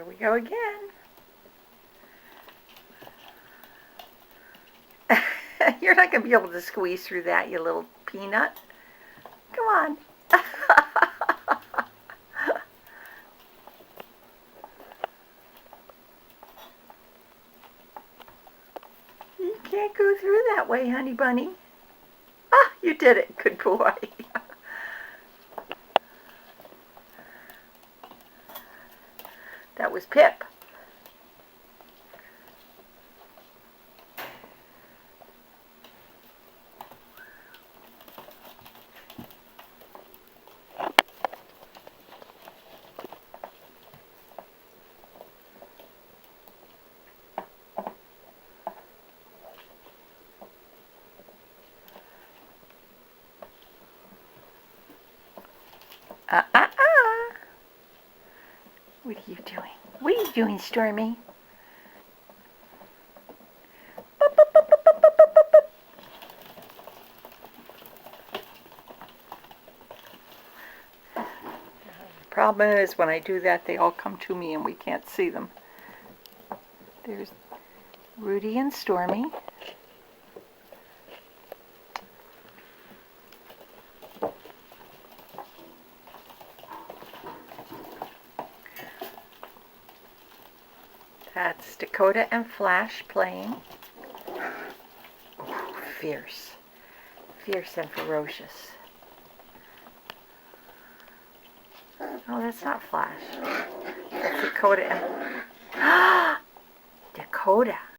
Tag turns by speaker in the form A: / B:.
A: Here we go again. You're not going to be able to squeeze through that, you little peanut. Come on. You can't go through that way, honey bunny. Ah, you did it. Good boy. That was Pip. What are you doing? What are you doing, Stormy? Boop, boop, boop, boop, boop, boop, boop, boop. The problem is when I do that, they all come to me and we can't see them. There's Rudy and Stormy. That's Dakota and Flash playing. Ooh, fierce. Fierce and ferocious. Oh, that's not Flash. That's Dakota and... Dakota.